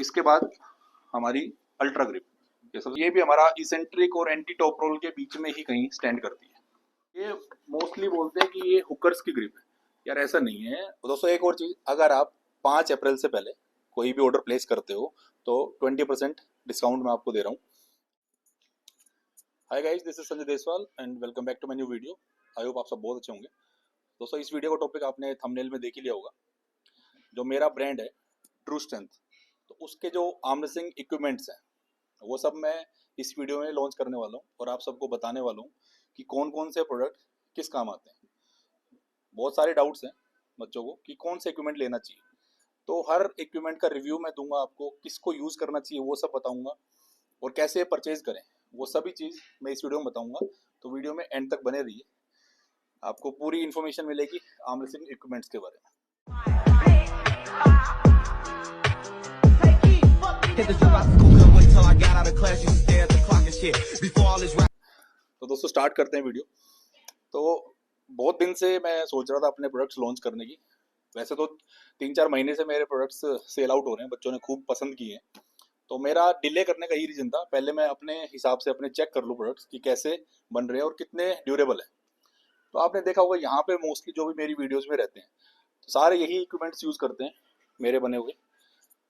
इसके बाद हमारी अल्ट्रा ग्रिप, ये भी हमारा इसेंट्रिक और एंटी टॉप रोल के बीच में ही कहीं स्टैंड करती है। ये मोस्टली बोलते हैं कि ये हुकर्स की ग्रिप है, यार ऐसा नहीं है दोस्तों। एक और चीज़, अगर आप 5 अप्रैल से पहले कोई भी ऑर्डर प्लेस करते हो तो 20% डिस्काउंट मैं आपको दे रहा हूँ। Hi guys, this is Sanjay Deswal and welcome back to my new video. I hope आप सब बहुत अच्छे होंगे। दोस्तों, इस वीडियो का टॉपिक आपने थंबनेल में देख ही लिया होगा। जो मेरा ब्रांड है ट्रू स्ट्रेंथ, तो उसके जो आर्म रेसलिंग इक्विपमेंट्स हैं वो सब मैं इस वीडियो में लॉन्च करने वाला हूँ और आप सबको बताने वाला हूँ कि कौन कौन से प्रोडक्ट किस काम आते हैं। बहुत सारे डाउट्स हैं बच्चों को कि कौन से इक्विपमेंट लेना चाहिए, तो हर इक्विपमेंट का रिव्यू मैं दूंगा आपको, किसको यूज़ करना चाहिए वो सब बताऊंगा और कैसे परचेज करें वो सभी चीज़ मैं इस वीडियो में बताऊंगा। तो वीडियो में एंड तक बने रहिए, आपको पूरी इन्फॉर्मेशन मिलेगी आर्म रेसलिंग इक्विपमेंट्स के बारे में। तो दोस्तों स्टार्ट करते हैं वीडियो। तो बहुत दिन से मैं सोच रहा था अपने प्रोडक्ट्स लॉन्च करने की। वैसे तो 3-4 महीने से मेरे प्रोडक्ट्स सेल आउट हो रहे हैं, बच्चों ने खूब पसंद किए हैं। तो मेरा डिले करने का ही रीजन था, पहले मैं अपने हिसाब से अपने चेक कर लूँ प्रोडक्ट्स कि कैसे बन रहे हैं और कितने ड्यूरेबल है। तो आपने देखा होगा यहाँ पे मोस्टली जो भी मेरी वीडियोस में रहते हैं तो सारे यही इक्विपमेंट्स यूज़ करते हैं मेरे बने हुए।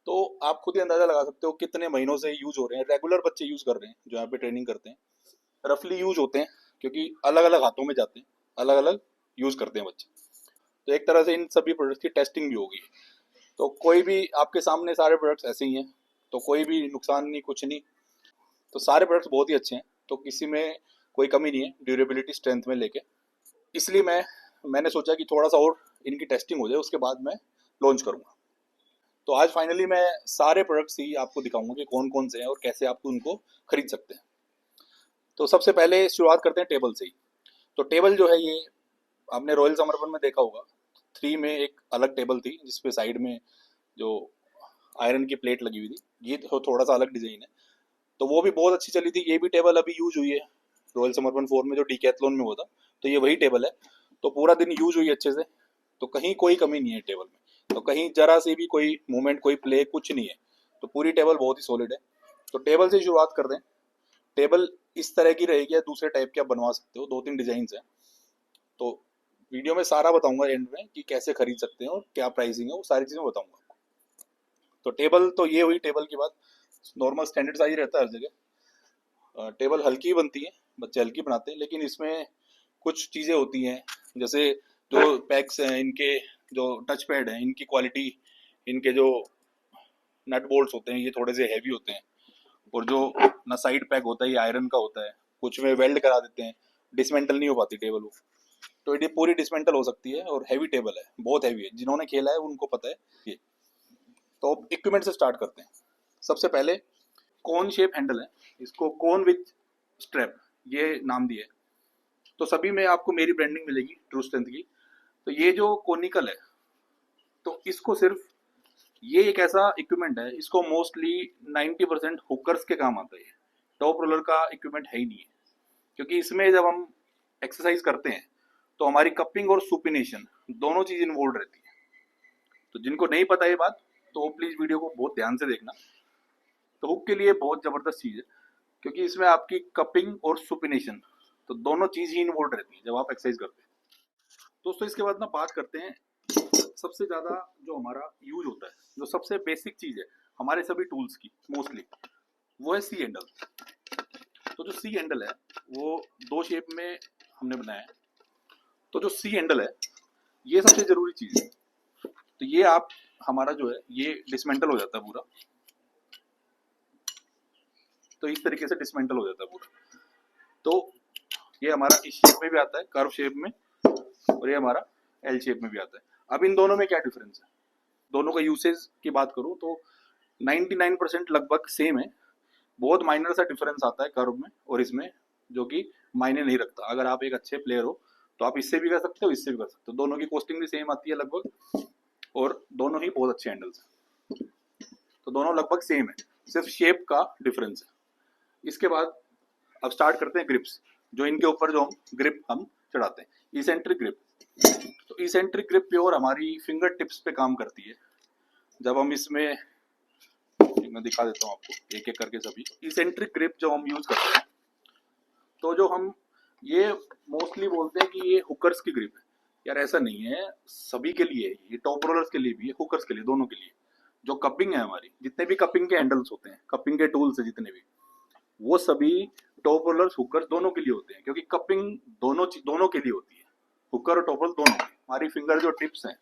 तो आप खुद ही अंदाज़ा लगा सकते हो कितने महीनों से यूज़ हो रहे हैं। रेगुलर बच्चे यूज़ कर रहे हैं जो यहाँ पे ट्रेनिंग करते हैं, रफली यूज़ होते हैं क्योंकि अलग अलग हाथों में जाते हैं, अलग अलग यूज़ करते हैं बच्चे। तो एक तरह से इन सभी प्रोडक्ट्स की टेस्टिंग भी होगी। तो कोई भी आपके सामने सारे प्रोडक्ट्स ऐसे ही हैं, तो कोई भी नुकसान नहीं, कुछ नहीं। तो सारे प्रोडक्ट्स बहुत ही अच्छे हैं, तो किसी में कोई कमी नहीं है ड्यूरेबिलिटी स्ट्रेंथ में लेके। इसलिए मैंने सोचा कि थोड़ा सा और इनकी टेस्टिंग हो जाए, उसके बाद मैं लॉन्च करूँगा। तो आज फाइनली मैं सारे प्रोडक्ट्स ही आपको दिखाऊंगा कि कौन कौन से हैं और कैसे आप उनको खरीद सकते हैं। तो सबसे पहले शुरुआत करते हैं टेबल से ही। तो टेबल जो है ये आपने रॉयल समर्पण में देखा होगा, 3 में एक अलग टेबल थी जिसपे साइड में जो आयरन की प्लेट लगी हुई थी। ये थोड़ा सा अलग डिजाइन है, तो वो भी बहुत अच्छी चली थी। ये भी टेबल अभी यूज हुई है रॉयल समर्पण 4 में जो डीकैथलॉन में हुआ था, तो ये वही टेबल है। तो पूरा दिन यूज हुई अच्छे से, तो कहीं कोई कमी नहीं है टेबल में, तो कहीं जरा से भी कोई मूवमेंट, कोई प्ले, कुछ नहीं है। तो पूरी टेबल बहुत ही सॉलिड है। तो टेबल से शुरुआत कर दें। टेबल इस तरह की रहेगी या दूसरे टाइप की आप बनवा सकते हो, 2-3 डिजाइन है। तो वीडियो में सारा बताऊंगा एंड में कि कैसे खरीद सकते हैं और क्या प्राइसिंग है, वो सारी चीजें बताऊंगा आपको। तो टेबल तो ये हुई टेबल की बात। नॉर्मल स्टैंडर्ड साइज रहता है हर जगह। टेबल हल्की बनती है, बच्चे हल्की बनाते हैं, लेकिन इसमें कुछ चीज़ें होती हैं जैसे जो पैक्स हैं इनके, जो टच पैड हैं इनकी क्वालिटी, इनके जो नट बोल्ट्स होते हैं ये थोड़े से हैवी होते हैं, और जो ना साइड पैक होता है ये आयरन का होता है, कुछ में वेल्ड करा देते हैं, डिसमेंटल नहीं हो पाती टेबल वो। तो ये पूरी डिसमेंटल हो सकती है और हैवी टेबल है, बहुत हैवी है, जिन्होंने खेला है उनको पता है ये। तो इक्विपमेंट से स्टार्ट करते हैं। सबसे पहले कोन शेप हैंडल है, इसको कोन विथ स्ट्रैप ये नाम दिया है। तो सभी में आपको मेरी ब्रांडिंग मिलेगी ट्रू स्ट्रेंथ की। तो ये जो कोनिकल है, तो इसको सिर्फ, ये एक ऐसा इक्विपमेंट है, इसको मोस्टली 90% हुकर्स के काम आता है। टॉप रोलर का इक्विपमेंट है ही नहीं है, क्योंकि इसमें जब हम एक्सरसाइज करते हैं तो हमारी कपिंग और सुपिनेशन दोनों चीज इन्वॉल्व रहती है। तो जिनको नहीं पता ये बात, तो प्लीज वीडियो को बहुत ध्यान से देखना। तो हुक के लिए बहुत जबरदस्त चीज है, क्योंकि इसमें आपकी कपिंग और सुपिनेशन तो दोनों चीज ही इन्वॉल्व रहती है जब आप एक्सरसाइज करते हैं। दोस्तों इसके बाद ना बात करते हैं सबसे ज्यादा जो हमारा यूज होता है, जो सबसे बेसिक चीज है हमारे सभी टूल्स की मोस्टली, वो है सी हैंडल। तो जो सी हैंडल है वो 2 शेप में हमने बनाया है। तो जो सी हैंडल है ये सबसे जरूरी चीज है। तो ये आप हमारा जो है ये डिसमेंटल हो जाता है पूरा, तो इस तरीके से डिसमेंटल हो जाता है पूरा। तो ये हमारा इस शेप में भी आता है, कर्व शेप में, और ये हमारा एल शेप में भी आता है। अब इन दोनों में क्या डिफरेंस है, दोनों का यूसेज की बात करूं तो 99% लगभग सेम है। बहुत माइनर सा डिफरेंस आता है कर्व में और इसमें, जो कि मायने नहीं रखता। अगर आप एक अच्छे प्लेयर हो तो आप इससे भी कर सकते हो, इससे भी कर सकते हो, दोनों की कॉस्टिंग भी सेम आती है लगभग, और दोनों ही बहुत अच्छे हैंडल्स हैं। तो दोनों लगभग सेम है, सिर्फ शेप का डिफरेंस है। इसके बाद अब स्टार्ट करते हैं ग्रिप्स, जो इनके ऊपर जो ग्रिप हम चढ़ाते हैं, इसेंट्रिक ग्रिप। तो इसेंट्रिक ग्रिप प्योर हमारी फिंगर टिप्स पे काम करती है। जब हम इसमें मैं दिखा देता हूँ आपको एक एक करके सभी। इसेंट्रिक ग्रिप जो हम यूज करते हैं, तो जो हम ये मोस्टली बोलते हैं कि ये हुकर्स की ग्रिप है। यार ऐसा नहीं है, सभी के लिए है, ये टॉप रोलर्स के लिए भी है, हुकर्स के लिए, दोनों के लिए। जो कपिंग है हमारी, जितने भी कपिंग के हैंडल्स होते हैं, कपिंग के टूल्स है जितने भी, वो सभी टॉप रोलर्स हुकर्स दोनों के लिए होते हैं, क्योंकि कपिंग दोनों के लिए होती है, हुकर और टॉप रोलर दोनों। हमारी फिंगर जो टिप्स हैं,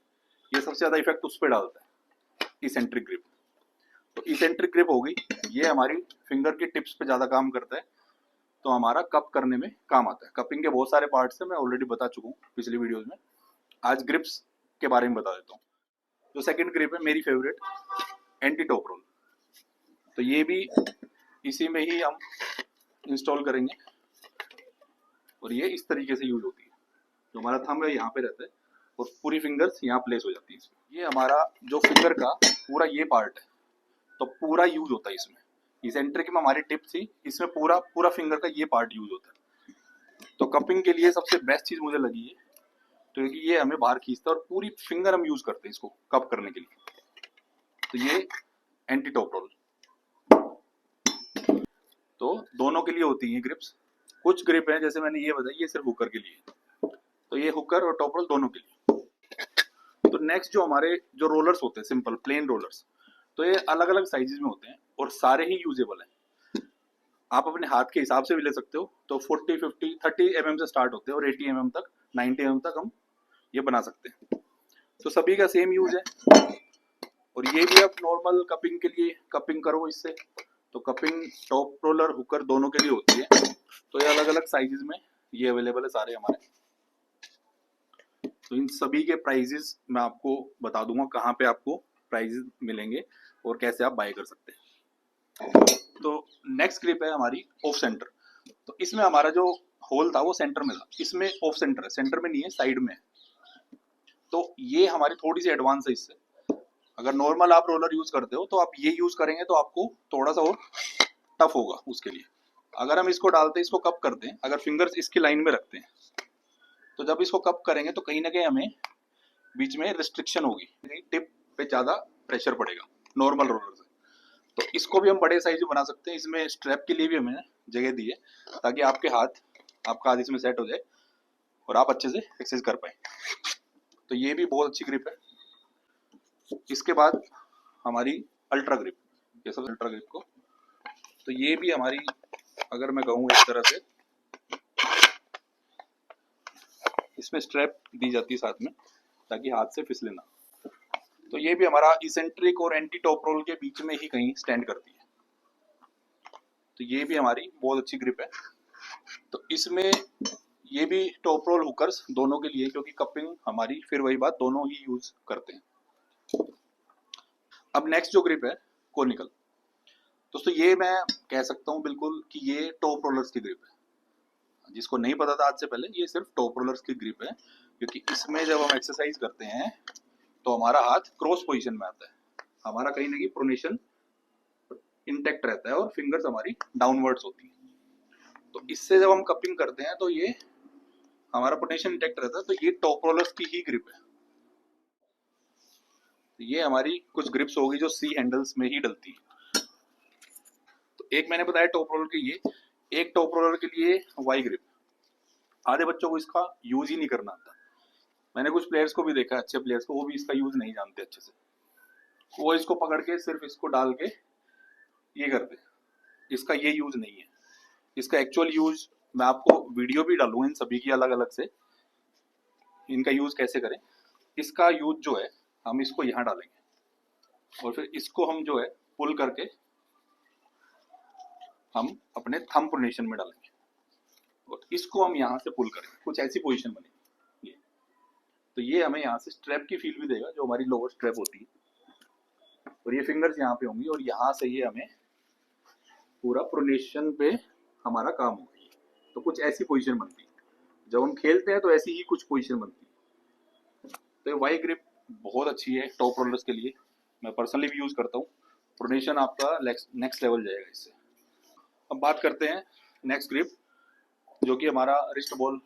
ये सबसे ज्यादा इफेक्ट उस पर डालता है, इसेंट्रिक ग्रिप। तो इसेंट्रिक ग्रिप हो गई, ये हमारी फिंगर की टिप्स पे ज्यादा काम करता है, तो हमारा कप करने में काम आता है। कपिंग के बहुत सारे पार्ट्स हैं, मैं ऑलरेडी बता चुका हूँ पिछली वीडियोस में। आज ग्रिप्स के बारे में बता देता हूँ। जो सेकंड ग्रिप है मेरी फेवरेट, एंटी टॉप रोल। तो ये भी इसी में ही हम इंस्टॉल करेंगे, और ये इस तरीके से यूज होती है। जो हमारा थंब है यहाँ पे रहता है, और पूरी फिंगर्स यहाँ प्लेस हो जाती है इसमें। ये हमारा जो फिंगर का पूरा ये पार्ट है, तो पूरा यूज होता है इसमें। इसेंट्रिक में हमारी टिप थी, इसमें पूरा पूरा फिंगर का ये पार्ट यूज होता है। तो कपिंग के लिए सबसे बेस्ट चीज मुझे लगी है, तो ये हमें बाहर खींचता है और पूरी फिंगर हम यूज करते हैं इसको कप करने के लिए। तो ये एंटी टॉप रोल, तो दोनों के लिए होती है ग्रिप्स। कुछ ग्रिप है जैसे मैंने ये बताई, ये सिर्फ हुकर के लिए, तो ये हुकर और टॉप रोल दोनों के लिए। तो नेक्स्ट जो हमारे जो रोलर्स होते हैं, सिंपल प्लेन रोलर्स, तो ये अलग अलग साइजेस में होते हैं और सारे ही यूजेबल हैं। आप अपने हाथ के हिसाब से भी ले सकते हो, तो 40, 50, 30 mm से स्टार्ट होते हैं और 80 mm तक, 90 mm तक हम ये बना सकते हैं। तो सभी का सेम यूज है, और ये भी आप नॉर्मल कपिंग के लिए कपिंग करो इससे। तो कपिंग टॉप रोलर हुकर दोनों के लिए होती है, तो ये अलग अलग साइजेस में ये अवेलेबल है सारे हमारे। तो इन सभी के प्राइजेस मैं आपको बता दूंगा, कहाँ पे आपको प्राइजेस मिलेंगे और कैसे आप बाय कर सकते हैं। तो नेक्स्ट ग्रिप है हमारी ऑफ सेंटर। तो इसमें हमारा जो होल था वो सेंटर में था, इसमें ऑफ सेंटर है, सेंटर में नहीं है, साइड में है। तो ये हमारी थोड़ी सी एडवांस है इससे। अगर नॉर्मल आप रोलर यूज करते हो, तो आप ये यूज करेंगे तो आपको थोड़ा सा और टफ होगा उसके लिए। अगर हम इसको डालते हैं, इसको कप करते हैं, अगर फिंगर्स इसकी लाइन में रखते हैं, तो जब इसको कप करेंगे तो कहीं ना कहीं हमें बीच में रिस्ट्रिक्शन होगी, टिप पे ज्यादा प्रेशर पड़ेगा नॉर्मल रोलर से। तो इसको भी हम बड़े साइज में बना सकते हैं। इसमें स्ट्रैप के लिए भी हमें जगह दी है, ताकि आपका हाथ इसमें सेट हो जाए और आप अच्छे से एक्सरसाइज कर पाए। तो ये भी बहुत अच्छी ग्रिप है। इसके बाद हमारी अल्ट्रा ग्रिप, ये सब अल्ट्रा ग्रिप को, तो ये भी हमारी, अगर मैं कहूँ इस तरह से, इसमें स्ट्रैप दी जाती है साथ में, ताकि हाथ से फिसले ना। तो ये भी हमारा इसेंट्रिक और एंटी टॉप रोल के बीच में ही कहीं स्टैंड करती है। तो ये भी हमारी बहुत अच्छी ग्रिप है। तो इसमें ये भी टॉप रोल हुकर्स दोनों के लिए, क्योंकि कपिंग हमारी फिर वही बात, दोनों ही यूज करते हैं। अब नेक्स्ट जो ग्रिप है कोनिकल, दोस्तों ये मैं कह सकता हूँ बिल्कुल कि ये टॉप रोलर्स की ग्रिप है। जिसको नहीं पता था आज से पहले, ये सिर्फ टॉप रोलर्स की ग्रिप है, क्योंकि इसमें जब हम एक्सरसाइज करते हैं तो हमारा हाथ क्रॉस पोजीशन में आता है, हमारा कहीं ना कहीं प्रोनेशन इंटेक्ट रहता है और फिंगर्स हमारी डाउनवर्ड्स होती है। तो इससे जब हम कपिंग करते हैं तो ये हमारा प्रोनेशन इंटेक्ट रहता है। तो ये टॉप रोलर्स की ही ग्रिप है। तो ये हमारी कुछ ग्रिप्स होगी जो सी हैंडल्स में ही डलती है। तो एक मैंने बताया टॉप रोलर के लिए, एक टॉप रोलर के लिए वाई ग्रिप। आधे बच्चों को इसका यूज ही नहीं करना आता। मैंने कुछ प्लेयर्स को भी देखा, अच्छे प्लेयर्स को, वो भी इसका यूज नहीं जानते अच्छे से। वो इसको पकड़ के सिर्फ इसको डाल के ये करते हैं, इसका ये यूज नहीं है। इसका एक्चुअल यूज मैं आपको वीडियो भी डालूंगा इन सभी की अलग अलग से, इनका यूज कैसे करें। इसका यूज जो है, हम इसको यहाँ डालेंगे और फिर इसको हम जो है पुल करके हम अपने थंब पोजीशन में डालेंगे, और इसको हम यहाँ से पुल करेंगे, कुछ ऐसी पोजीशन बनेगी ये। तो ये हमें यहाँ से स्ट्रैप की फील भी देगा, जो हमारी लोअर स्ट्रैप होती है, और ये फिंगर्स यहाँ पे होंगी, और यहाँ से ये हमें पूरा प्रोनेशन पे हमारा काम होगा। तो कुछ ऐसी पोजीशन बनती है, जब हम खेलते हैं तो ऐसी ही कुछ पोजीशन बनती है। तो ये वाई ग्रिप बहुत अच्छी है टॉप रोलर्स के लिए, मैं पर्सनली भी यूज करता हूँ। प्रोनेशन आपका नेक्स्ट लेवल जाएगा इससे। अब बात करते हैं नेक्स्ट ग्रिप, जो कि हमारा रिस्ट बॉल,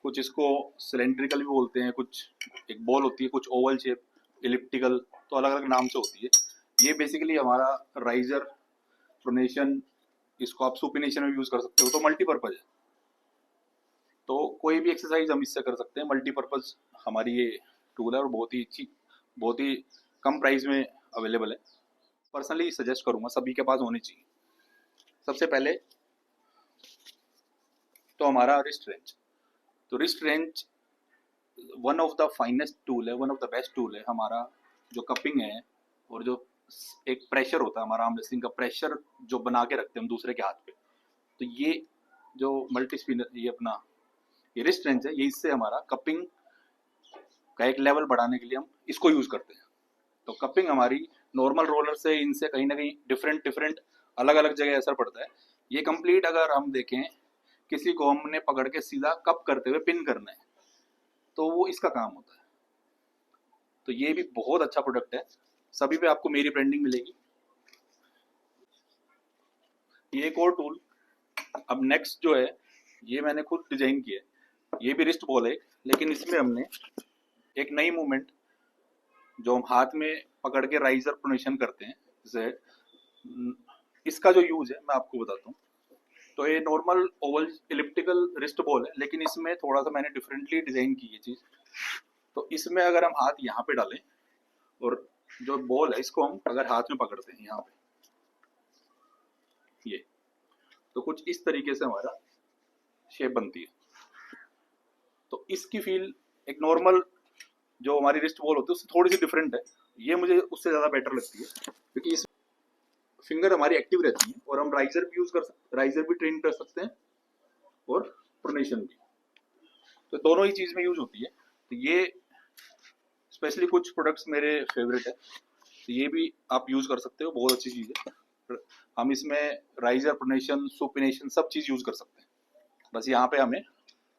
कुछ इसको सिलेंड्रिकल भी बोलते हैं, कुछ एक बॉल होती है, कुछ ओवल शेप, इलिप्टिकल, तो अलग अलग नाम से होती है। ये बेसिकली हमारा राइजर प्रोनेशन, इसको आप सुपिनेशन में यूज कर सकते हो, तो मल्टीपर्पज है। तो कोई भी एक्सरसाइज हम इससे कर सकते हैं, मल्टीपर्पज हमारी ये टूल है और बहुत ही अच्छी, बहुत ही कम प्राइस में अवेलेबल है। पर्सनली सजेस्ट करूंगा सभी के पास होनी चाहिए। सबसे पहले तो हमारा रिस्ट रेंज, तो wrist range one of the finest tool है, one of the best tool है। हमारा जो कपिंग है और जो एक प्रेशर होता है हमारा आर्म रेसलिंग का प्रेशर जो बना के रखते हैं हम दूसरे के हाथ पे, तो ये जो मल्टी स्पिनर, ये अपना ये रिस्ट रेंज है, ये इससे हमारा कपिंग का एक लेवल बढ़ाने के लिए हम इसको यूज करते हैं। तो कपिंग हमारी नॉर्मल रोलर से इनसे कहीं ना कहीं डिफरेंट डिफरेंट अलग अलग जगह असर पड़ता है। ये कंप्लीट अगर हम देखें, किसी को हमने पकड़ के सीधा कप करते हुए पिन करना है तो वो इसका काम होता है। तो ये भी बहुत अच्छा प्रोडक्ट है, सभी पे आपको मेरी ब्रांडिंग मिलेगी। ये एक और टूल, अब नेक्स्ट जो है ये मैंने खुद डिजाइन किया है। ये भी रिस्ट बॉल है, लेकिन इसमें हमने एक नई मूवमेंट जो हम हाथ में पकड़ के राइजर प्रोनेशन करते हैं, जैसे इसका जो यूज है मैं आपको बताता हूँ। तो ये normal Oval elliptical wrist ball है, लेकिन इसमें थोड़ा सा मैंने डिफरेंटली डिजाइन की है चीज। तो इसमें अगर हम हाथ यहाँ पे डालें और जो बॉल है इसको हम अगर हाथ में पकड़ते हैं यहाँ पे, ये तो कुछ इस तरीके से हमारा शेप बनती है। तो इसकी फील एक नॉर्मल जो हमारी रिस्ट बॉल होती है उससे थोड़ी सी डिफरेंट है। ये मुझे उससे ज़्यादा बेटर लगती है, क्योंकि इस फिंगर हमारी एक्टिव रहती है और हम राइजर भी यूज कर सकते, राइजर भी ट्रेन कर सकते हैं और प्रोनेशन भी, तो दोनों ही चीज़ में यूज होती है। तो ये स्पेशली कुछ प्रोडक्ट्स मेरे फेवरेट है, तो ये भी आप यूज कर सकते हो, बहुत अच्छी चीज़ है। हम इसमें राइजर, प्रोनेशन, सुपिनेशन सब चीज़ यूज कर सकते हैं। बस यहाँ पे हमें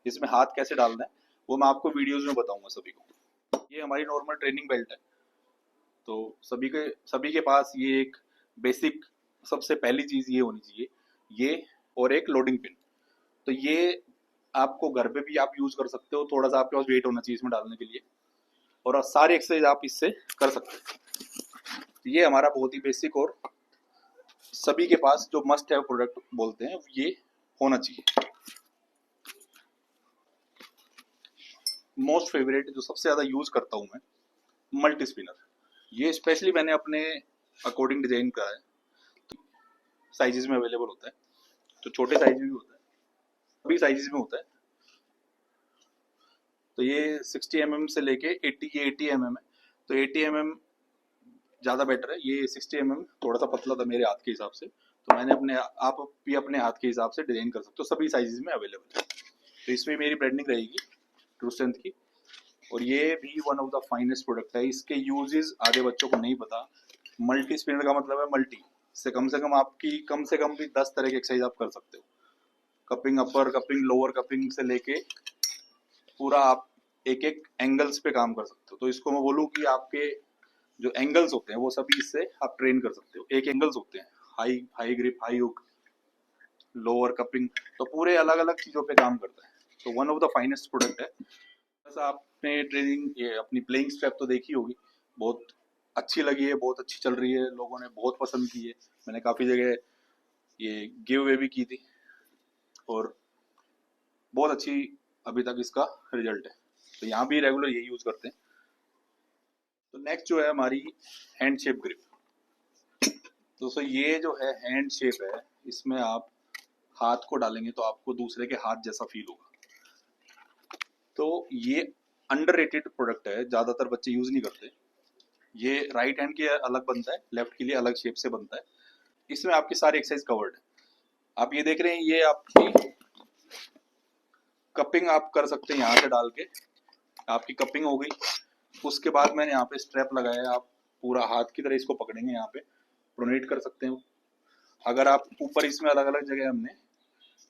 इसमें हाथ कैसे डालना है वो मैं आपको वीडियोज में बताऊंगा सभी को। ये हमारी नॉर्मल ट्रेनिंग बेल्ट है, तो सभी के पास ये एक बेसिक सबसे पहली चीज ये होनी चाहिए, ये और एक लोडिंग पिन। तो ये आपको घर पे भी आप यूज कर सकते हो, थोड़ा सा आपके पास वेट होना चाहिए इसमें डालने के लिए, और सारी एक्सरसाइज आप इससे कर सकते हो। ये हमारा बहुत ही बेसिक और सभी के पास जो मस्ट हैव प्रोडक्ट बोलते हैं ये होना चाहिए। मोस्ट फेवरेट जो सबसे ज्यादा यूज करता हूँ मैं, मल्टी स्पिनर। ये स्पेशली मैंने अपने अकॉर्डिंग डिजाइन करा है, साइजेस में अवेलेबल होता है, तो छोटे साइज में भी होता है, सभी साइजेस में होता है। तो ये 60 mm से लेके 80 mm है, तो 80 mm ज़्यादा बेटर है। ये 60 mm थोड़ा सा पतला था मेरे हाथ के हिसाब से, तो मैंने अपने आप भी अपने हाथ के हिसाब से डिजाइन कर सकते हो, सभी साइजेस में अवेलेबल है। तो इसमें मेरी ब्रांडिंग रहेगी ट्रू स्ट्रेंथ की, और ये भी one of the finest product है। इसके यूजेस आधे बच्चों को नहीं पता। मल्टी स्पिनर का मतलब है मल्टी से कम आपकी कम से कम भी 10 तरह की एक्सरसाइज आप कर सकते हो। कपिंग अपर, कपिंग लोअर, कपिंग से लेके पूरा आप एक एक एंगल्स पे काम कर सकते हो। तो इसको मैं बोलूँ कि आपके जो एंगल्स होते हैं वो सभी इससे आप ट्रेन कर सकते हो। एक एंगल्स होते हैं high high grip, high hook, lower cupping, तो पूरे अलग अलग चीज़ों पे काम करता है। तो one of the finest product है। बस आपने ट्रेनिंग ये अपनी प्लेइंग स्टेप तो देखी होगी, बहुत अच्छी लगी है, बहुत अच्छी चल रही है, लोगों ने बहुत पसंद की है। मैंने काफ़ी जगह ये गिव अवे भी की थी और बहुत अच्छी अभी तक इसका रिजल्ट है। तो यहाँ भी रेगुलर यही यूज़ करते हैं। तो नेक्स्ट जो है हमारी हैंड शेप ग्रिप। तो दोस्तों ये जो है हैंड शेप है, इसमें आप हाथ को डालेंगे तो आपको दूसरे के हाथ जैसा फील होगा। तो ये अंडररेटेड प्रोडक्ट है, ज़्यादातर बच्चे यूज़ नहीं करते। ये राइट हैंड के अलग बनता है, लेफ्ट के लिए अलग शेप से बनता है। इसमें आपकी सारी एक्सरसाइज कवर्ड है। आप ये देख रहे हैं, ये आपकी कपिंग आप कर सकते हैं यहाँ से डाल के, आपकी कपिंग हो गई। उसके बाद मैंने यहाँ पे स्ट्रैप लगाया है, आप पूरा हाथ की तरह इसको पकड़ेंगे, यहाँ पे प्रोनेट कर सकते हैं। अगर आप ऊपर, इसमें अलग अलग जगह हमने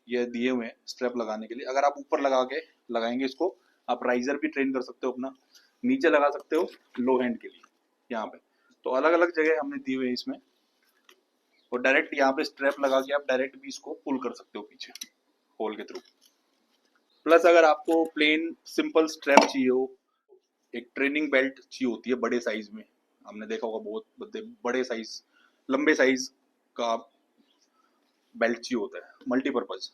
ये दिए हुए हैं स्ट्रैप लगाने के लिए, अगर आप ऊपर लगाएंगे इसको, आप राइजर भी ट्रेन कर सकते हो अपना, नीचे लगा सकते हो लो हैंड के लिए यहाँ पे। तो अलग अलग जगह हमने दिए हुए हैं इसमें, और डायरेक्ट यहाँ पे स्ट्रैप लगा के आप डायरेक्ट भी इसको पुल कर सकते हो पीछे होल के थ्रू। प्लस अगर आपको प्लेन सिंपल स्ट्रैप चाहिए हो, एक ट्रेनिंग बेल्ट चाहिए होती है बड़े साइज में, हमने देखा होगा बहुत बड़े साइज, लंबे साइज का बेल्ट चाहिए होता है मल्टीपर्पज।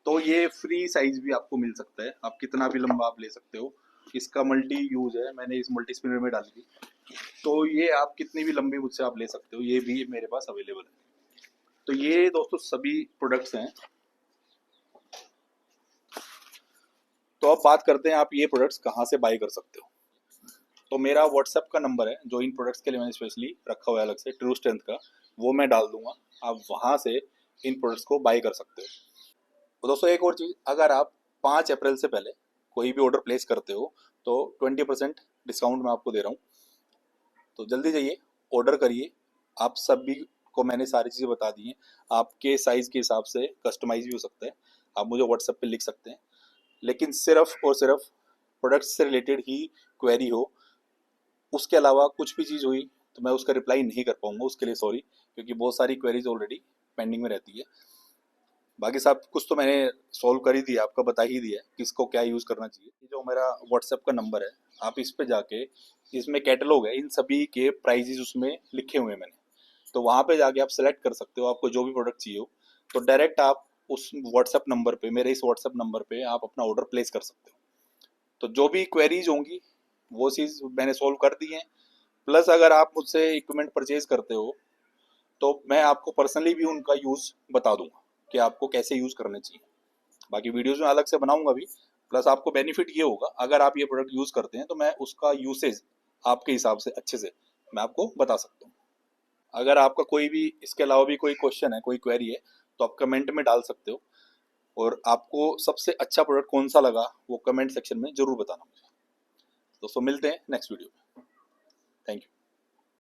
तो ये फ्री साइज भी आपको मिल सकता है, आप कितना भी लंबा आप ले सकते हो। इसका मल्टी यूज है, मैंने इस मल्टी स्पिनर में डाली थी, तो ये आप कितनी भी लंबी मुझसे आप ले सकते हो, ये भी मेरे पास अवेलेबल है। तो ये दोस्तों सभी प्रोडक्ट्स हैं। तो अब बात करते हैं आप ये प्रोडक्ट्स कहाँ से बाय कर सकते हो। तो मेरा व्हाट्सएप का नंबर है जो इन प्रोडक्ट्स के लिए मैंने स्पेशली रखा हुआ है अलग से, ट्रू स्ट्रेंथ का, वो मैं डाल दूंगा। आप वहाँ से इन प्रोडक्ट्स को बाय कर सकते हो। तो दोस्तों एक और चीज़, अगर आप 5 अप्रैल से पहले कोई भी ऑर्डर प्लेस करते हो तो 20% डिस्काउंट मैं आपको दे रहा हूँ। तो जल्दी जाइए, ऑर्डर करिए। आप सभी को मैंने सारी चीज़ें बता दी हैं, आपके साइज़ के हिसाब से कस्टमाइज भी हो सकता है। आप मुझे व्हाट्सएप पे लिख सकते हैं, लेकिन सिर्फ और सिर्फ प्रोडक्ट्स से रिलेटेड ही क्वेरी हो। उसके अलावा कुछ भी चीज़ हुई तो मैं उसका रिप्लाई नहीं कर पाऊंगा, उसके लिए सॉरी, क्योंकि बहुत सारी क्वेरीज ऑलरेडी पेंडिंग में रहती है। बाकी सब कुछ तो मैंने सॉल्व कर ही दिया, आपका बता ही दिया है किसको क्या यूज़ करना चाहिए। ये जो मेरा व्हाट्सएप का नंबर है, आप इस पे जाके, इसमें कैटलॉग है, इन सभी के प्राइजेस उसमें लिखे हुए हैं मैंने, तो वहाँ पे जाके आप सेलेक्ट कर सकते हो आपको जो भी प्रोडक्ट चाहिए हो। तो डायरेक्ट आप उस व्हाट्सएप नंबर पे, मेरे इस व्हाट्सएप नंबर पे आप अपना ऑर्डर प्लेस कर सकते हो। तो जो भी क्वेरीज होंगी वो चीज़ मैंने सॉल्व कर दी है। प्लस अगर आप मुझसे इक्विपमेंट परचेज करते हो तो मैं आपको पर्सनली भी उनका यूज़ बता दूंगा कि आपको कैसे यूज़ करने चाहिए। बाकी वीडियोज़ में अलग से बनाऊंगा भी। प्लस आपको बेनिफिट ये होगा, अगर आप ये प्रोडक्ट यूज़ करते हैं तो मैं उसका यूसेज आपके हिसाब से अच्छे से मैं आपको बता सकता हूँ। अगर आपका कोई भी इसके अलावा भी कोई क्वेश्चन है, कोई क्वेरी है, तो आप कमेंट में डाल सकते हो। और आपको सबसे अच्छा प्रोडक्ट कौन सा लगा वो कमेंट सेक्शन में ज़रूर बताना मुझे। दोस्तों मिलते हैं नेक्स्ट वीडियो में। Thank you.